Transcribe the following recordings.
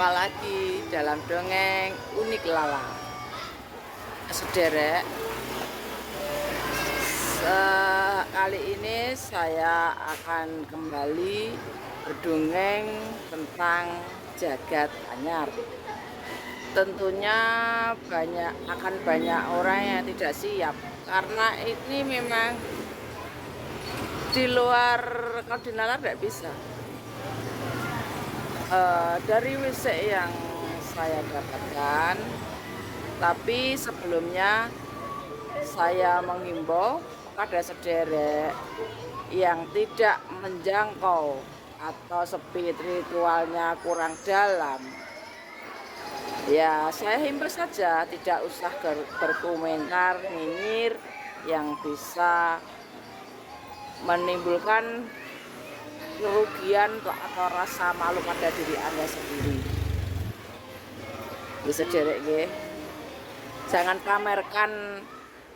Jumpa lagi dalam dongeng unik lala. Sederek, kali ini saya akan kembali berdongeng tentang jagat anyar. Tentunya akan banyak orang yang tidak siap karena ini memang di luar koordinator tidak bisa. Dari wisik yang saya dapatkan, tapi sebelumnya saya menghimbau pada sederek yang tidak menjangkau atau spiritualnya kurang dalam, ya saya himbau saja tidak usah berkomentar nyinyir yang bisa menimbulkan kerugian atau rasa malu pada diri Anda sendiri. Bisa sederek, jangan pamerkan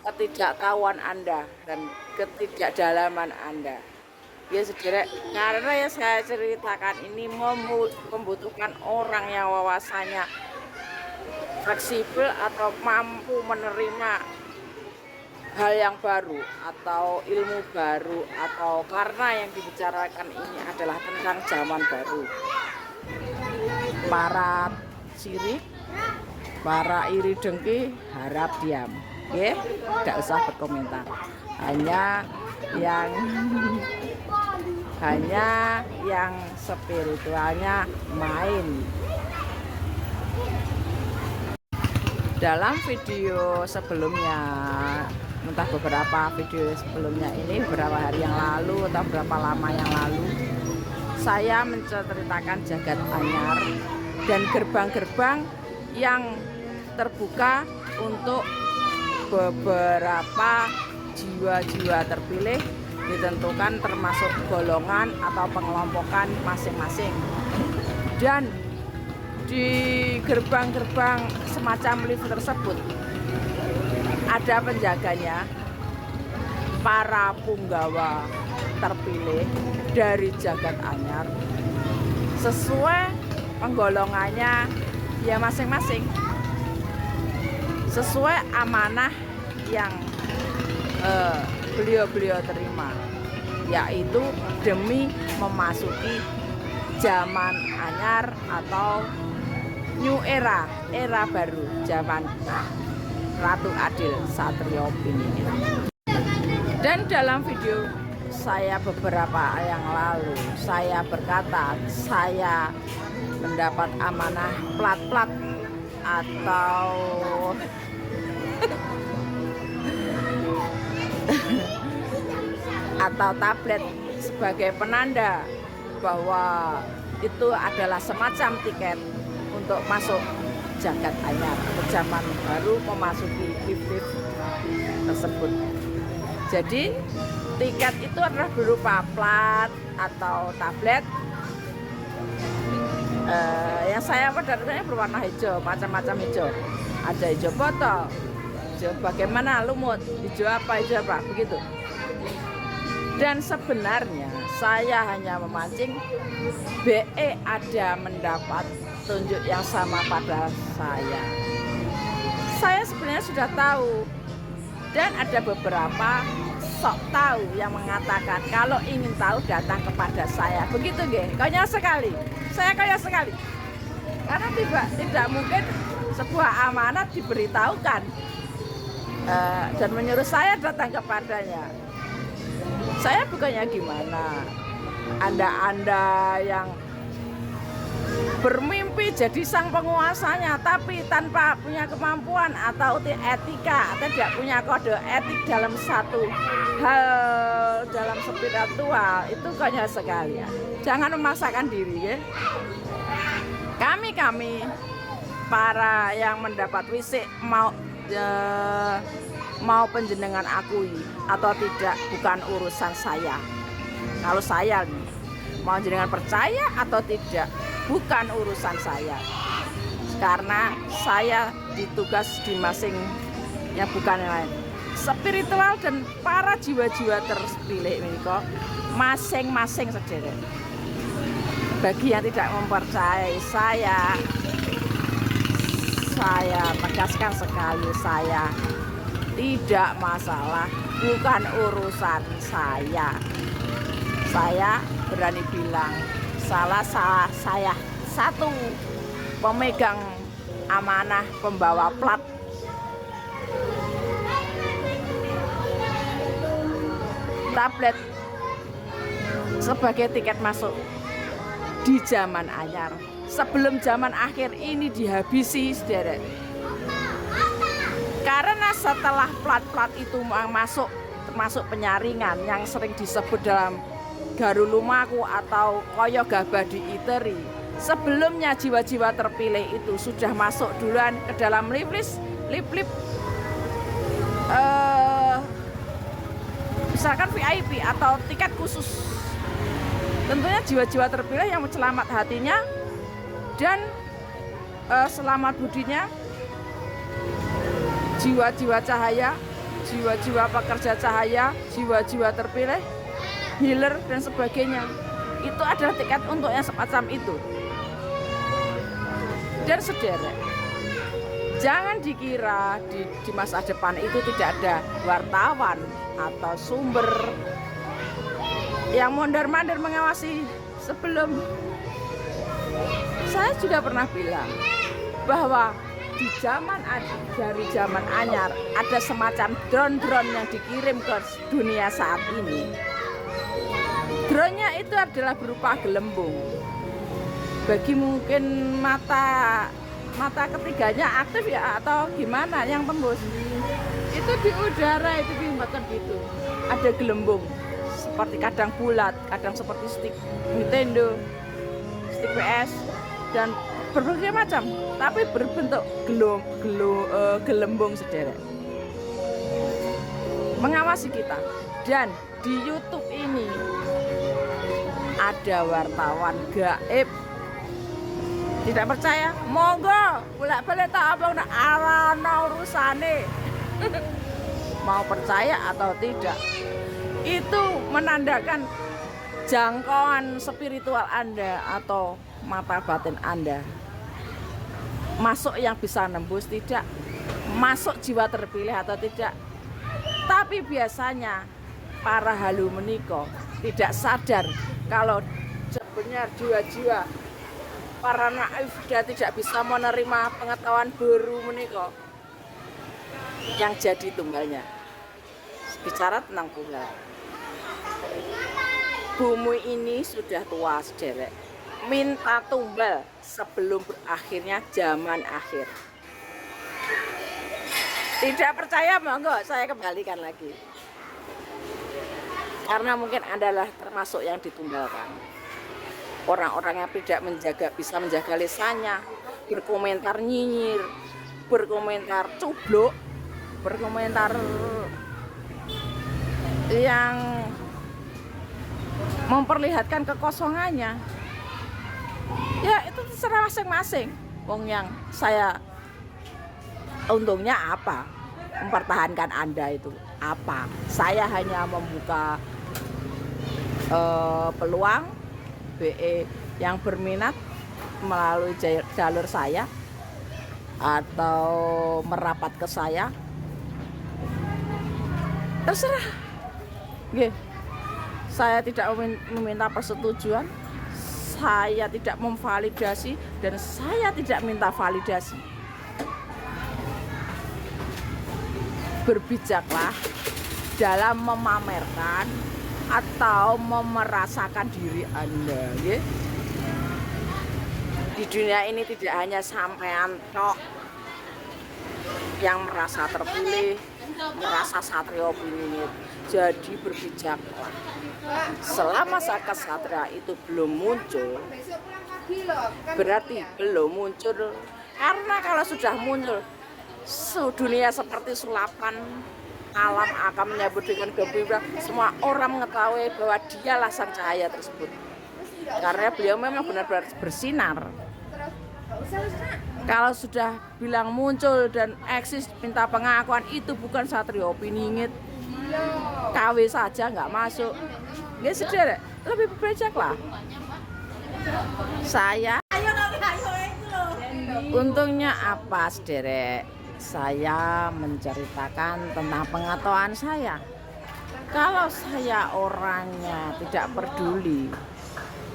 ketidaktahuan Anda dan ketidakdalaman Anda. Ya sederek, karena yang saya ceritakan ini membutuhkan orang yang wawasannya fleksibel atau mampu menerima hal yang baru atau ilmu baru, atau karena yang dibicarakan ini adalah tentang zaman baru. Para sirik, para iri dengki harap diam, oke? Tidak usah berkomentar. Hanya yang spiritualnya main. Dalam video sebelumnya, entah beberapa video sebelumnya ini, beberapa hari yang lalu atau berapa lama yang lalu, saya menceritakan jagat anyar dan gerbang-gerbang yang terbuka untuk beberapa jiwa-jiwa terpilih, ditentukan termasuk golongan atau pengelompokan masing-masing. Dan di gerbang-gerbang semacam lift tersebut ada penjaganya, para punggawa terpilih dari jagat anyar sesuai penggolongannya ya masing-masing, sesuai amanah yang beliau terima, yaitu demi memasuki zaman anyar atau new era baru, zaman Ratu Adil Satrio Piningit. Dan dalam video saya beberapa yang lalu, saya berkata saya mendapat amanah plat-plat atau tablet sebagai penanda bahwa itu adalah semacam tiket untuk masuk jagat anyar, zaman baru, memasuki lift tersebut. Jadi tiket itu adalah berupa plat atau tablet yang saya perdatanya berwarna hijau, macam-macam hijau. Ada hijau botol, hijau bagaimana lumut, hijau apa, begitu. Dan sebenarnya saya hanya memancing BE ada mendapat tunjuk yang sama pada saya. Saya sebenarnya sudah tahu, dan ada beberapa sok tahu yang mengatakan kalau ingin tahu datang kepada saya. Begitu nggih? Konyol sekali. Saya konyol sekali. Karena tidak mungkin sebuah amanat diberitahukan dan menyuruh saya datang kepadanya. Saya bukannya gimana. Anda yang bermimpi jadi sang penguasanya tapi tanpa punya kemampuan atau etika, atau tidak punya kode etik dalam satu hal dalam spiritual, itu konyol sekali ya. Jangan memaksakan diri ya. Kami para yang mendapat wisik mau penjenengan akui atau tidak bukan urusan saya. Kalau saya mau jenengan percaya atau tidak bukan urusan saya, karena saya ditugas di masingnya bukan yang lain. Spiritual dan para jiwa-jiwa terpilih ini kok masing-masing sederek. Bagi yang tidak mempercayai saya tegaskan sekali, saya tidak masalah, bukan urusan saya. Saya berani bilang salah saya satu pemegang amanah pembawa plat tablet sebagai tiket masuk di zaman anyar. Sebelum zaman akhir ini dihabisi, saudara. Karena setelah plat-plat itu masuk, termasuk penyaringan yang sering disebut dalam Garu Lumaku atau Koyo Gabah di Iteri, sebelumnya jiwa-jiwa terpilih itu sudah masuk duluan ke dalam lip misalkan VIP atau tiket khusus. Tentunya jiwa-jiwa terpilih yang selamat hatinya dan selamat budinya, jiwa-jiwa cahaya, jiwa-jiwa pekerja cahaya, jiwa-jiwa terpilih, healer dan sebagainya. Itu adalah tiket untuk yang semacam itu. Dan saudara, jangan dikira di masa depan itu tidak ada wartawan atau sumber yang mondar-mandir mengawasi. Sebelum, saya juga pernah bilang bahwa dari zaman anyar ada semacam drone-drone yang dikirim ke dunia saat ini. Drone-nya itu adalah berupa gelembung. Bagi mungkin mata ketiganya aktif ya atau gimana yang tembus. Itu di udara itu dibuatkan gitu. Ada gelembung seperti kadang bulat, kadang seperti stick Nintendo, stick PS dan berbagai macam, tapi berbentuk gelembung sederek mengawasi kita. Dan di YouTube ini ada wartawan gaib. Tidak percaya? Monggo, bolak-balik tak abang nak arana urusane. Mau percaya atau tidak, itu menandakan jangkauan spiritual Anda atau mata batin Anda. Masuk yang bisa nembus tidak, masuk jiwa terpilih atau tidak. Tapi biasanya para halu meniko tidak sadar kalau sebenarnya jiwa-jiwa para naif dan tidak bisa menerima pengetahuan baru meniko yang jadi tumbalnya. Bicara tentang tunggal, bumi ini sudah tua sederek. Minta tumbal sebelum berakhirnya zaman akhir. Tidak percaya monggo, saya kembalikan lagi. Karena mungkin adalah termasuk yang ditumbalkan. Orang-orang yang tidak bisa menjaga lisannya, berkomentar nyinyir, berkomentar cubluk, berkomentar yang memperlihatkan kekosongannya. Ya itu terserah masing-masing. Wong yang saya untungnya apa? Mempertahankan Anda itu apa? Saya hanya membuka peluang BE yang berminat melalui jalur saya atau merapat ke saya. Terserah. Nggih. Saya tidak meminta persetujuan. Saya tidak memvalidasi dan saya tidak minta validasi. Berbijaklah dalam memamerkan atau memerasakan diri Anda, ya. Di dunia ini tidak hanya sampean tok yang merasa terpilih, merasa satria piningit. Jadi berbijaklah. Selama kesatria itu belum muncul, berarti belum muncul. Karena kalau sudah muncul, dunia seperti sulapan, alam akan menyambut dengan gembira. Semua orang mengetahui bahwa dialah sang cahaya tersebut. Karena beliau memang benar-benar bersinar. Kalau sudah bilang muncul dan eksis minta pengakuan, itu bukan satria piningit. KW saja nggak masuk. Nggak sederek, lebih berbijaklah. Saya untungnya apa, sederek? Saya menceritakan tentang pengetahuan saya. Kalau saya orangnya tidak peduli,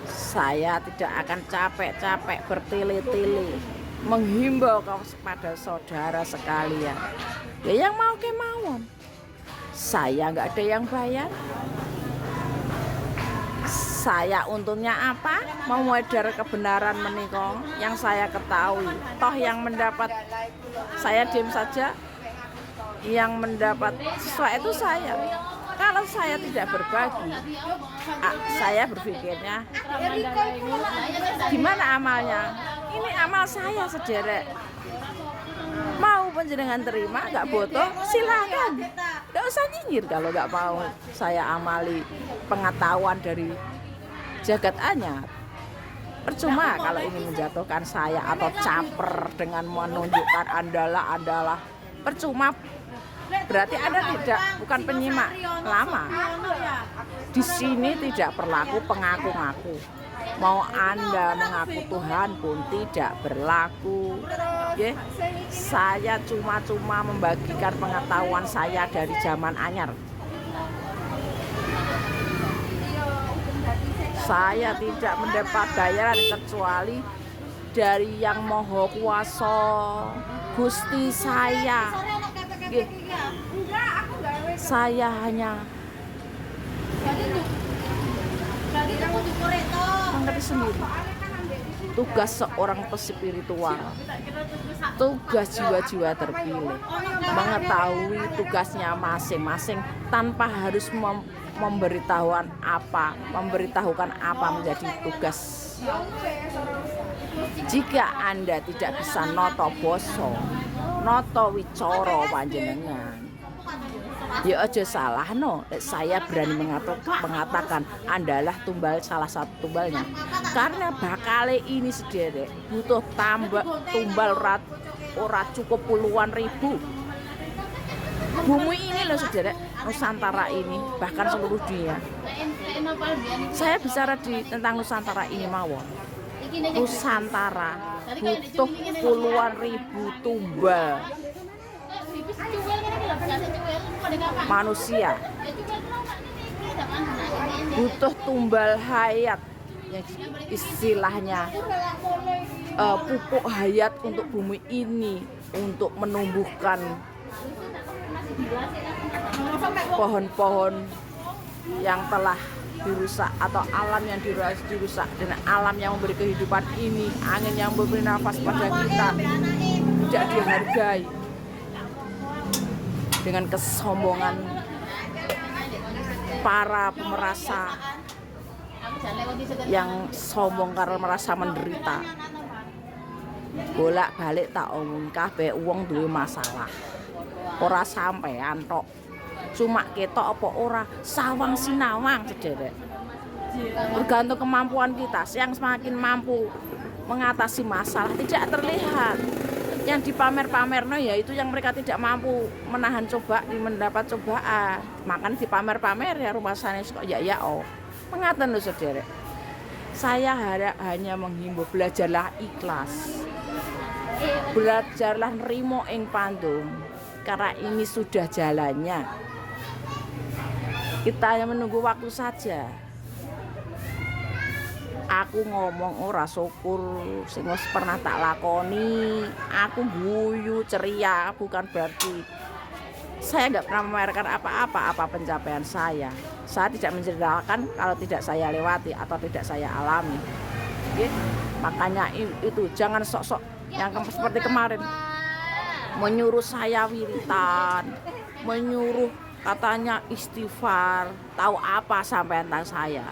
saya tidak akan capek-capek bertele-tele menghimbau kepada saudara sekalian. Ya yang mau kemauan. Saya nggak ada yang bayar. Saya untungnya apa? Memedar kebenaran menika yang saya ketahui. Toh yang mendapat saya diam saja. Yang mendapat sesuai itu saya. Kalau saya tidak berbagi, saya berpikirnya gimana amalnya? Ini amal saya, sederek. Mau panjenengan terima, nggak botoh, silakan. Nggak usah nyinyir kalau nggak mau saya amali pengetahuan dari jagat anyar. Percuma kalau ini menjatuhkan saya atau caper dengan menunjukkan andalah. Percuma, berarti Anda bukan penyimak lama. Di sini tidak berlaku pengaku-ngaku. Mau Anda mengaku Tuhan pun tidak berlaku. Ya, saya cuma membagikan pengetahuan saya dari zaman anyar. Saya tidak mendapat bayaran kecuali dari Yang Maha Kuasa, Gusti saya. Saya hanya mengerti sendiri tugas seorang spiritual, tugas jiwa-jiwa terpilih, mengetahui tugasnya masing-masing tanpa harus memberitahukan apa menjadi tugas. Jika Anda tidak bisa noto boso, noto wicara panjenengan, ya aja salah no. Saya berani mengatakan Andalah salah satu tumbalnya. Karena bakale ini sederek butuh tumbal ora cukup puluhan ribu. Bumi ini loh sederek, Nusantara ini, bahkan seluruh dunia. Saya bicara tentang Nusantara ini mawon. Nusantara butuh puluhan ribu tumbal manusia, butuh tumbal hayat, yang istilahnya pupuk hayat untuk bumi ini, untuk menumbuhkan pohon-pohon yang telah dirusak atau alam yang dirusak, dan alam yang memberi kehidupan ini, angin yang memberi nafas pada kita tidak dihargai. Dengan kesombongan para pemerasa yang sombong karena merasa menderita, bolak-balik tak omong kabeh wong duwe masalah. Ora sampean tok, cuma ketok apa ora sawang sinawang sederek. Tergantung kemampuan kita. Yang semakin mampu mengatasi masalah tidak terlihat. Yang dipamer-pamerno ya itu yang mereka tidak mampu menahan mendapat cobaan. Makanya dipamer-pamer ya rumah sana kok ya oh. Mengaten lho sederek. Saya hanya menghimbau, belajarlah ikhlas. Belajarlah nrimo ing pandum. Karena ini sudah jalannya. Kita hanya menunggu waktu saja. Aku ngomong ora syukur sing wis pernah tak lakoni. Aku guyu ceria, bukan berarti saya nggak pernah memamerkan apa pencapaian saya. Saya tidak menceritakan kalau tidak saya lewati atau tidak saya alami. Oke? Makanya itu jangan sok-sok yang seperti kemarin menyuruh saya wiritan, menyuruh katanya istighfar, tahu apa sampai tentang saya.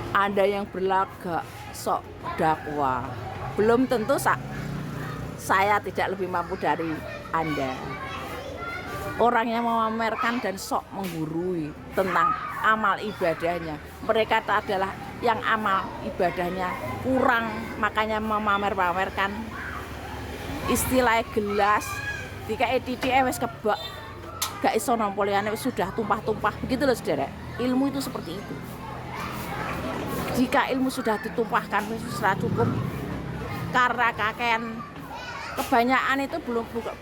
Anda yang berlagak sok dakwah, belum tentu saya tidak lebih mampu dari Anda. Orang yang memamerkan dan sok menggurui tentang amal ibadahnya, mereka adalah yang amal ibadahnya kurang, makanya memamer-pamerkan. Istilah gelas dikai titik wis kebak, gak iso nampa liyane sudah tumpah-tumpah. Begitu loh saudara, ilmu itu seperti itu. Jika ilmu sudah ditumpahkan sudah cukup, karena kakean kebanyakan itu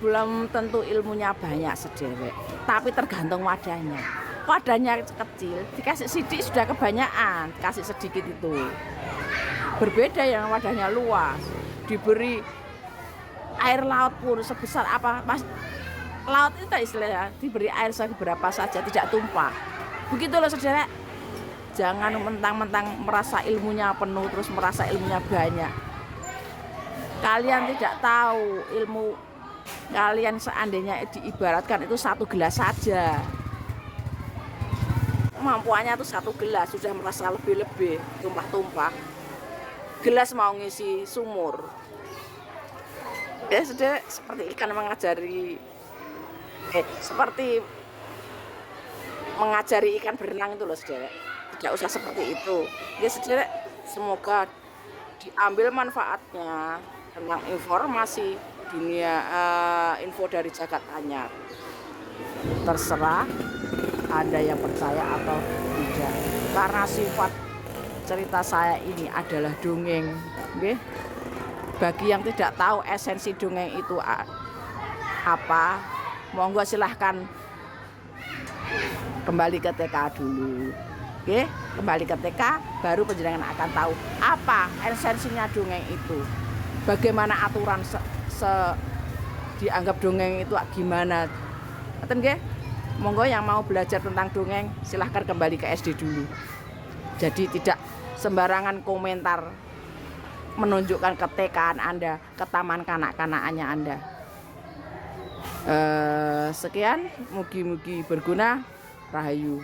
belum tentu ilmunya banyak sederek, tapi tergantung wadahnya. Wadahnya kecil, dikasih sidik sudah kebanyakan, kasih sedikit itu. Berbeda yang wadahnya luas, diberi air laut pun sebesar apa, laut itu istilahnya diberi air seberapa saja tidak tumpah. Begitu loh saudara. Jangan mentang-mentang merasa ilmunya penuh terus merasa ilmunya banyak. Kalian tidak tahu ilmu kalian seandainya diibaratkan itu 1 gelas saja. Kemampuannya itu 1 gelas sudah merasa lebih-lebih tumpah-tumpah. Gelas mau ngisi sumur. Ya sudah seperti ikan mengajari seperti mengajari ikan berenang itu loh saudara. Tidak usah seperti itu. Ya saudara, semoga diambil manfaatnya tentang informasi dunia info dari Jagat Anyar. Terserah ada yang percaya atau tidak. Karena sifat cerita saya ini adalah dongeng, okay? Bagi yang tidak tahu esensi dongeng itu apa, monggo silahkan kembali ke TK dulu. Oke, kembali ke TK baru penjenengan akan tahu apa esensinya dongeng itu. Bagaimana aturan dianggap dongeng itu gimana. Ngerti nggih? Monggo yang mau belajar tentang dongeng silahkan kembali ke SD dulu. Jadi tidak sembarangan komentar menunjukkan ketekaan Anda, ke taman kanak-kanakannya Anda. Sekian, mugi-mugi berguna. Rahayu.